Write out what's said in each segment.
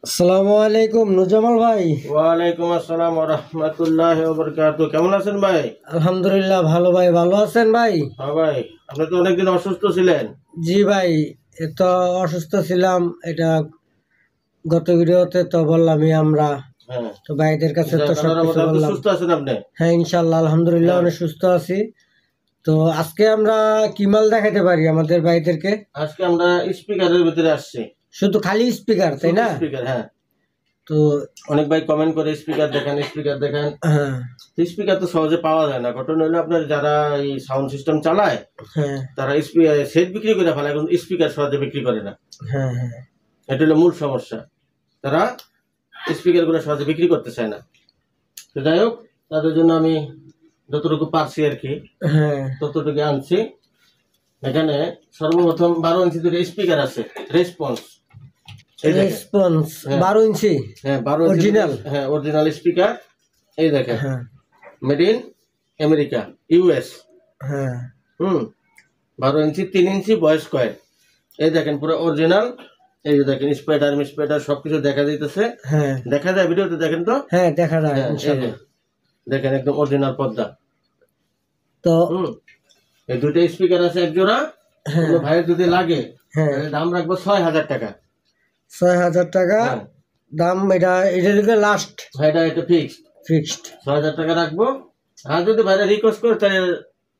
আসসালামু আলাইকুম নুজামাল ভাই। ওয়ালাইকুম আসসালাম ওয়া রাহমাতুল্লাহি ওয়া বারাকাতুহু। কেমন আছেন ভাই? আলহামদুলিল্লাহ ভালো ভাই, ভালো আছেন ভাই? হ্যাঁ ভাই, আপনি তো অনেকদিন অসুস্থ ছিলেন। জি ভাই, তো অসুস্থ ছিলাম, এটা গত ভিডিওতে তো বললামই আমরা। হ্যাঁ, তো ভাইদের কাছে তো আল্লাহর সবকিছু রহমতে আপনি বললাম। সুস্থ আছেন আপনি? হ্যাঁ ইনশাল্লাহ আলহামদুলিল্লাহ হ্যাঁ। অনেক সুস্থ আছি। তো আজকে আমরা কি মাল দেখাতে পারি আমাদের ভাইদেরকে? আজকে আমরা স্পিকারের ভিতরে আসছি। শুধু খালি স্পিকার তাই না? স্পিকার, হ্যাঁ। তো অনেক ভাই কমেন্ট করে স্পিকার দেখেন, স্পিকার দেখেন। হ্যাঁ স্পিকার তো সহজে পাওয়া যায় না। ঘটনা হলো আপনার যারা এই সাউন্ড সিস্টেম চালায় হ্যাঁ তারা স্পিকার সেট বিক্রি করে ফেলে, এখন স্পিকার সহজে বিক্রি করে না। হ্যাঁ হ্যাঁ এটা হলো মূল সমস্যা। তারা স্পিকার গুলো সহজে বিক্রি করতে চায় না। তো যাই হোক, তাদের জন্য আমি যতটুকু পারছি আর কি হ্যাঁ ততটুকু আনছি। এখানে সর্বপ্রথম 12 ইঞ্চি দুটো স্পিকার আছে, রেসপন্স। রেসপন্স 12 ইঞ্চি। হ্যাঁ 12 ইঞ্চি অরিজিনাল। হ্যাঁ অরিজিনাল স্পিকার। এই দেখেন, হ্যাঁ মেড ইন আমেরিকা, ইউএস। হ্যাঁ 12 ইঞ্চি, 3 ইঞ্চি ভয়েস কয়েল। এই দেখেন পুরো অরিজিনাল। এই যে দেখেন স্পাইডার মিসপাইডার সবকিছু দেখা যাইতেছে। হ্যাঁ দেখা যায় ভিডিওতে, দেখেন তো। হ্যাঁ দেখা যায় হ্যাঁ, এই যে ইনশাআল্লাহ। দেখেন একদম অরিজিনাল পর্দা। তো এই দুটো স্পিকার আছে এক জোড়া। হ্যাঁ কোনো ভাইয়ের যদি লাগে হ্যাঁ তাহলে দাম রাখবো 6,000 টাকা। 6,000 টাকা হ্যাঁ, দাম। এটা দিকে লাস্ট এটা এটা ফিক্সড ফিক্সড। 6,000 টাকা রাখবো। আর যদি ভাইরা রিকোয়েস্ট করে তাহলে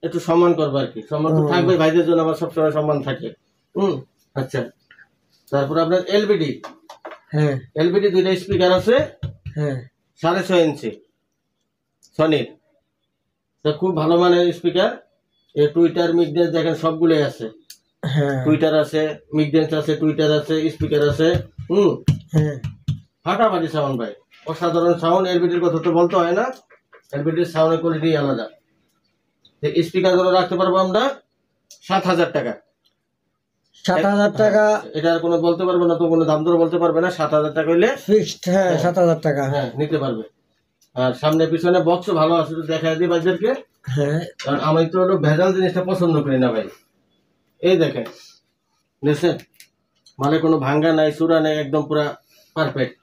একটু সম্মান করবো আর কি। সম্মান তো থাকবে, ভাইদের জন্য আমার সবসময় সম্মান থাকে। আচ্ছা। তারপর আপনার এলবিডি। হ্যাঁ এলবিডি দুইটা স্পিকার আছে, হ্যাঁ 6.5 ইঞ্চি সনির। তো খুব ভালো মানের স্পিকার। এই টুইটার মিডডেন্স দেখেন সবগুলোই আছে। হ্যাঁ টুইটার আছে, মিডডেন্স আছে, টুইটার আছে, স্পিকার আছে। হ্যাঁ ফাটাফাটি সাউন্ড ভাই, অসাধারণ সাউন্ড। এলবিডির কথা তো বলতে হয় না, এলবিডির সাউন্ডের কোয়ালিটি আলাদা। স্পিকার গুলো রাখতে পারবো আমরা 7,000 টাকা। 7,000 টাকা এটা আর কোনো বলতে পারবো না, তো কোনো দাম দর বলতে পারবে না। 7,000 টাকা হইলে ফিক্সড। হ্যাঁ 7,000 টাকা। হ্যাঁ নিতে পারবে। আর সামনে পিছনে বক্স ভালো আছে, তো দেখাই দিই ভাইদেরকে। হ্যাঁ কারণ আমি তো হলো ভেজাল জিনিসটা পছন্দ করি না ভাই। এই দেখেন দেখছেন, মালে কোনো ভাঙ্গা নাই, চূড়া নাই, একদম পুরা পারফেক্ট।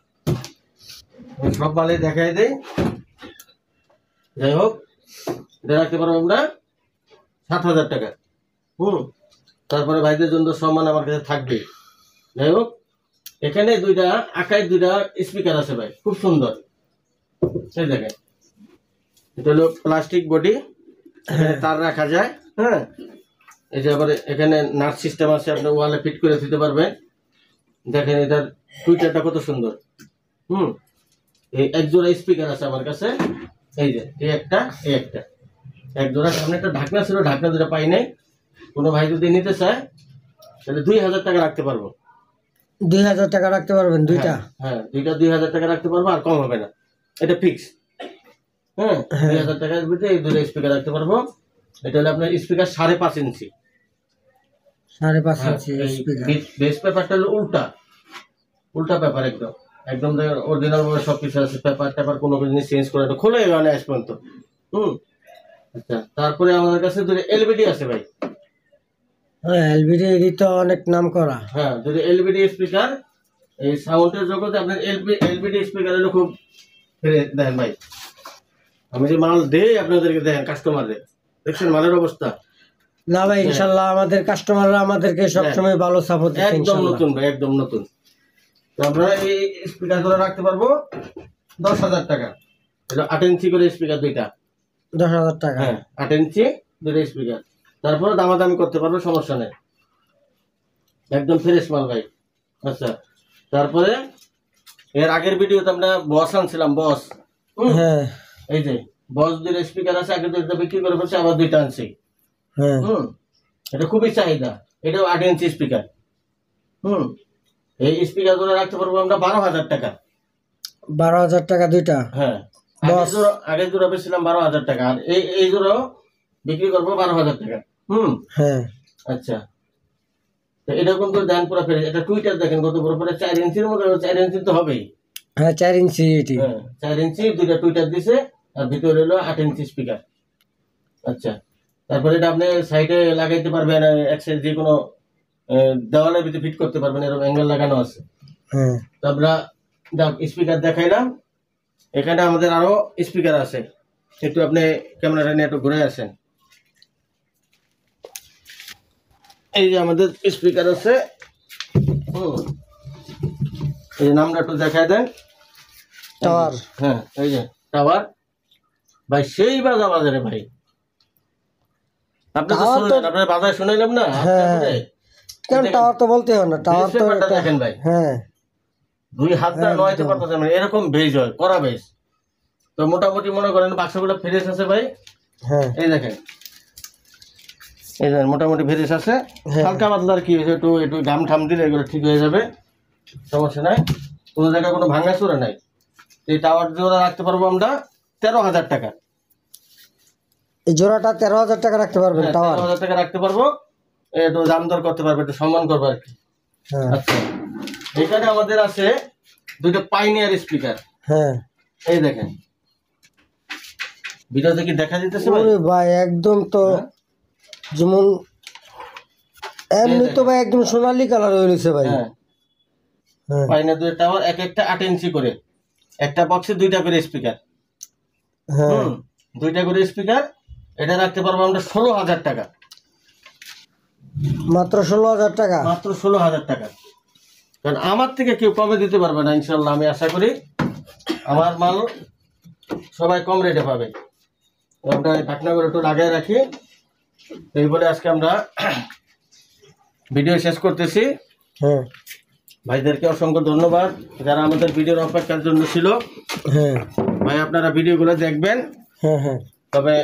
সব মালে দেখাই দেই। যাই হোক, এটা রাখতে পারবো আমরা 7,000 টাকা। তারপরে ভাইদের জন্য সম্মান আমার কাছে থাকবে। যাই হোক, এখানে দুইটা আকাই দুইটা স্পিকার আছে ভাই, খুব সুন্দর। এই দেখেন, এটা হলো প্লাস্টিক বডি, তার রাখা যায়। হ্যাঁ, এই যে আবার এখানে নাট সিস্টেম আছে, আপনি ওয়ালে ফিট করে দিতে পারবেন। দেখেন এটার টুইটারটা কত সুন্দর। এই এক জোড়া স্পিকার আছে আমার কাছে। এই যে এই একটা, এই একটা, এক জোড়া। সামনে একটা ঢাকনা ছিল, ঢাকনা দুটো পাই নাই। কোনো ভাই যদি নিতে চায় তাহলে 2,000 টাকা রাখতে পারবো। 2,000 টাকা রাখতে পারবেন দুইটা? হ্যাঁ, দুইটা 2,000 টাকা রাখতে পারবো, আর কম হবে না। এটা ফিক্স। হ্যাঁ, 2,000 টাকার ভিতরে এই দুটো স্পিকার রাখতে পারবো। এটা হলো আপনার স্পিকার 5.5 ইঞ্চি। 5.5 ইঞ্চি স্পিকার। বেস পেপারটা হলো উল্টা, উল্টা পেপার একদম। একদম অরিজিনাল ভাবে সবকিছু আছে, পেপার টেপার কোনো জিনিস চেঞ্জ করে না, খোলে মানে আজ পর্যন্ত। আচ্ছা, তারপরে আমাদের কাছে দুটো এলবিডি আছে ভাই। হ্যাঁ এলবিডি তো অনেক নাম করা। হ্যাঁ, যদি এলবিডি স্পিকার, এই সাউন্ডের জগতে আপনার এলবিডি স্পিকার হলো খুব দেখেন ভাই। আমি যে মাল দেই আপনাদেরকে, দেখেন কাস্টমারদের, দেখছেন মালের অবস্থা। না ভাই ইনশাআল্লাহ আমাদের কাস্টমাররা আমাদেরকে সবসময় ভালো সাপোর্ট দিচ্ছে একদম ইনশাআল্লাহ। নতুন ভাই, একদম নতুন। তো আমরা এই স্পিকার গুলো রাখতে পারবো 10,000 টাকা। এটা 8 ইঞ্চি করে স্পিকার দুইটা। 10,000 টাকা। হ্যাঁ, 8 ইঞ্চি দুটো স্পিকার। তারপরে দামাদামি করতে পারবো, সমস্যা নেই। একদম ফ্রেশ মাল ভাই। আচ্ছা, তারপরে এর আগের ভিডিওতে আমরা বস আনছিলাম, বস। হ্যাঁ এই যে বস দুটো স্পিকার আছে, আগে দুটো বিক্রি করে ফেলছি, আবার দুইটা আনছি। হ্যাঁ এটা খুবই চাহিদা। এটাও 8 ইঞ্চি স্পিকার। এই স্পিকার গুলো রাখতে পারবো আমরা 12,000 টাকা। 12,000 টাকা দুইটা। হ্যাঁ, বস। আগের জোড়া বেচছিলাম 12,000 টাকা, আর এই জোড়াও বিক্রি করবো 12,000 টাকা। হ্যাঁ আচ্ছা, তো এটা কিন্তু দেন পুরো ফেরে। এটা টুইটার দেখেন কত বড়, পরে 4 ইঞ্চির মতো। 4 ইঞ্চি তো হবেই। হ্যাঁ 4 ইঞ্চি এটি। হ্যাঁ, 4 ইঞ্চি দুইটা টুইটার দিছে, আর ভিতরে হলো 8 ইঞ্চি স্পিকার। আচ্ছা, তারপরে এটা আপনি সাইডে লাগাইতে পারবেন, এক সাইড যে কোনো দেওয়ালের ভিতরে ফিট করতে পারবেন, এরকম অ্যাঙ্গেল লাগানো আছে। হ্যাঁ তো আমরা স্পিকার দেখাইলাম। এখানে আমাদের আরো স্পিকার আছে, একটু আপনি ক্যামেরাটা নিয়ে একটু ঘুরে আসেন। এই যে আমাদের স্পিকার আছে, এই যে নামটা একটু দেখাই দেন। টাওয়ার, হ্যাঁ এই যে টাওয়ার ভাই, সেই বাজা বাজারে ভাই। আপনি তো শুনলেন, আপনার বাজায় শুনাইলাম না। হ্যাঁ কেন টাওয়ার তো বলতে হয় না, টাওয়ার তো দেখেন ভাই, হ্যাঁ 2 হাত দা নয়তে পারতেছেন এরকম বেজ হয়, করা বেজ। তো মোটামুটি মনে করেন বাক্সগুলো ফ্রেশ আছে ভাই। হ্যাঁ এই দেখেন, এই দেখেন মোটামুটি ফ্রেশ আছে। হালকা পাতলার কি হয়েছে, একটু একটু ঘাম ঠাম দিলে এগুলো ঠিক হয়ে যাবে, সমস্যা নাই। কোনো জায়গায় কোনো ভাঙা চোরা নাই। এই টাওয়ার জোড়া রাখতে পারবো আমরা 13,000 টাকা। এই জোড়াটা 13,000 টাকা রাখতে পারবেন? টাওয়ার 13,000 টাকা রাখতে পারবো, একটু দাম দর করতে পারবো, একটু সম্মান করবো আর কি। আচ্ছা, এখানে আমাদের আছে 2টা পাইনিয়ার স্পিকার। হ্যাঁ এই দেখেন, ভিডিওতে কি দেখা যাইতেছে ভাই? ওরে ভাই একদম তো যেমন এমনি তো ভাই একদম সোনালী কালার হয়ে গেছে ভাই। হ্যাঁ পাইনিয়ার 2 টাওয়ার, এক একটা 8 ইঞ্চি করে, একটা বক্সে 2টা করে স্পিকার। হ্যাঁ 2টা করে স্পিকার। এটা রাখতে পারবো আমরা 16,000 টাকা। মাত্র 16,000 টাকা? মাত্র 16,000 টাকা। কারণ আমার থেকে কেউ কমে দিতে পারবে না ইনশাল্লাহ, আমি আশা করি। আমার মাল সবাই কম রেটে পাবে। আমরা ঢাকনাগুলো একটু লাগিয়ে রাখি। এই বলে আজকে আমরা ভিডিও শেষ করতেছি। হ্যাঁ ভাইদেরকে অসংখ্য ধন্যবাদ যারা আমাদের ভিডিওর অপেক্ষার জন্য ছিল। হ্যাঁ ভাই আপনারা ভিডিওগুলো দেখবেন। হ্যাঁ হ্যাঁ তবে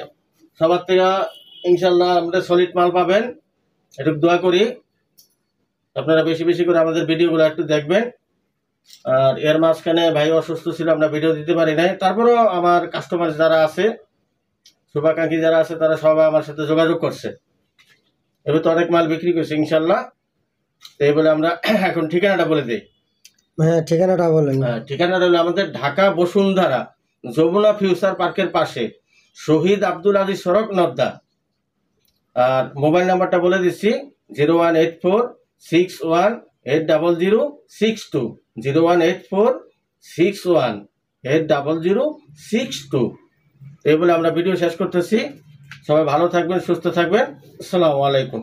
সবার থেকে ইনশাল্লাহ আমাদের সলিড মাল পাবেন, একটু দোয়া করি। আপনারা বেশি বেশি করে আমাদের ভিডিওগুলো একটু দেখবেন। আর এর মাঝখানে ভাই অসুস্থ ছিল, আমরা ভিডিও দিতে পারি নাই। তারপরেও আমার কাস্টমার যারা আছে, শুভাকাঙ্ক্ষী যারা আছে, তারা সবাই আমার সাথে যোগাযোগ করছে। এবার তো অনেক মাল বিক্রি করছে ইনশাল্লাহ। তো এই বলে আমরা এখন ঠিকানাটা বলে দিই। হ্যাঁ ঠিকানাটা বলেন। ঠিকানাটা হলো আমাদের ঢাকা বসুন্ধরা যমুনা ফিউচার পার্কের পাশে, শহীদ আব্দুল আজিজ সড়ক, নদ্দা। আর মোবাইল নাম্বারটা বলে দিচ্ছি 01846180062, 01846180062। এই বলে আমরা ভিডিও শেষ করতেছি। সবাই ভালো থাকবেন, সুস্থ থাকবেন। আসসালামু আলাইকুম।